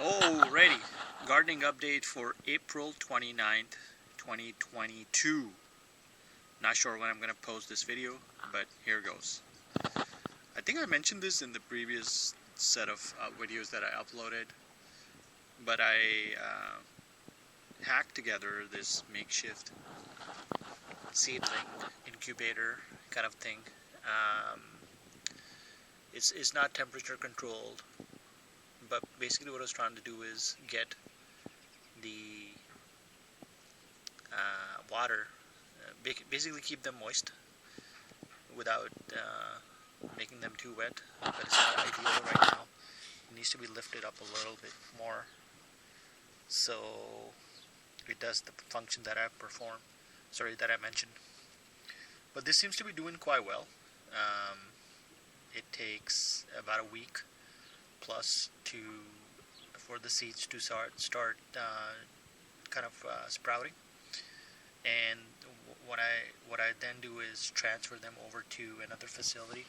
Alrighty, gardening update for April 29th, 2022. Not sure when I'm going to post this video, but here goes. I think I mentioned this in the previous set of videos that I uploaded, but I hacked together this makeshift seedling incubator kind of thing. It's not temperature controlled, but basically what I was trying to do is get the water, basically keep them moist without making them too wet, but it's not ideal right now. It needs to be lifted up a little bit more so it does the function that I mentioned. But this seems to be doing quite well. It takes about a week plus for the seeds to start sprouting, and what I then do is transfer them over to another facility.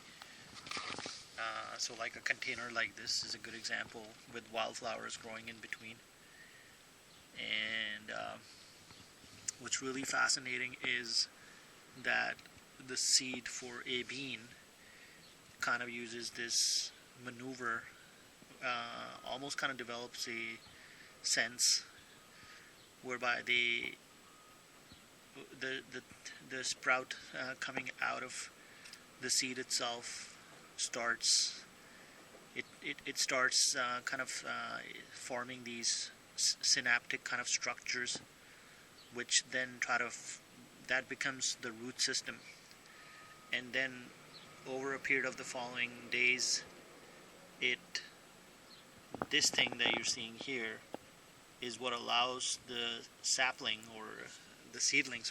So like a container like this is a good example, with wildflowers growing in between. And what's really fascinating is that the seed for a bean kind of uses this maneuver, almost kind of develops a sense whereby the sprout coming out of the seed itself starts forming these synaptic kind of structures, which then that becomes the root system. And then over a period of the following days, this thing that you're seeing here is what allows the sapling, or the seedling,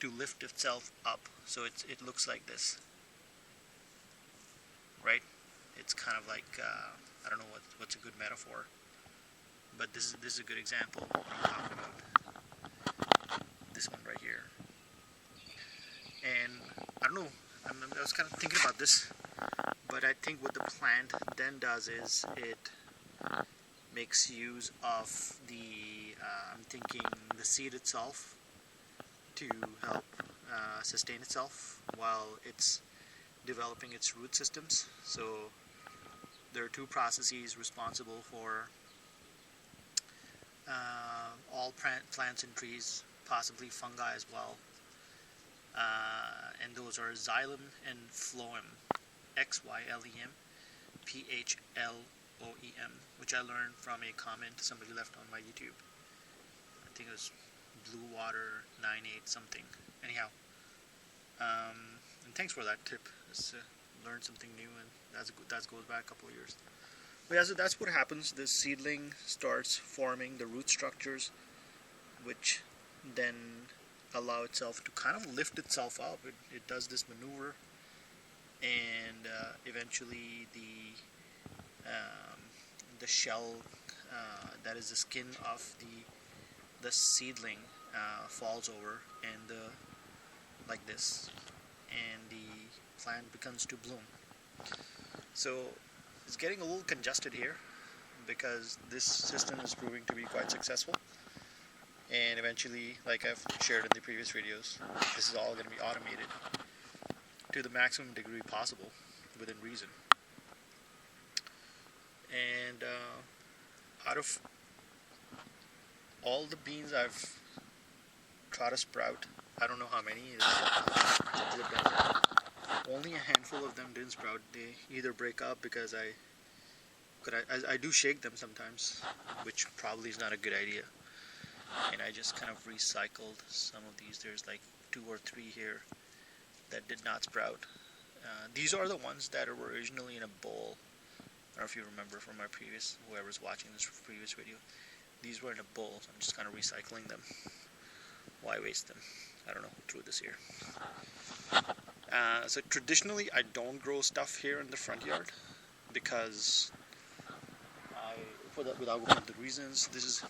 to lift itself up. So it looks like this, right? It's kind of like, I don't know what's a good metaphor, but this is a good example of what I'm talking about. This one right here. And I don't know, I was kind of thinking about this, but I think what the plant then does is it makes use of the seed itself to help sustain itself while it's developing its root systems. So there are two processes responsible for all plants and trees, possibly fungi as well. And those are xylem and phloem, Xylem, Phloem, which I learned from a comment somebody left on my YouTube. I think it was Blue Water 98 something. Anyhow, and thanks for that tip. Just learned something new, and that goes back a couple of years. But yeah, so that's what happens. The seedling starts forming the root structures, which then allow itself to kind of lift itself up. It does this maneuver, and eventually the shell, that is the skin of the seedling, falls over, and like this, and the plant begins to bloom. So it's getting a little congested here because this system is proving to be quite successful. And eventually, like I've shared in the previous videos, this is all going to be automated to the maximum degree possible within reason. And out of all the beans I've tried to sprout, I don't know how many, only a handful of them didn't sprout. They either break up because I do shake them sometimes, which probably is not a good idea. And I just kind of recycled some of these. There's like 2 or 3 here that did not sprout. These are the ones that were originally in a bowl. I don't know if you remember from my whoever's watching this previous video. These were in a bowl, so I'm just kind of recycling them. Why waste them? I don't know who threw this here. So traditionally, I don't grow stuff here in the front yard because without going into the reasons, this is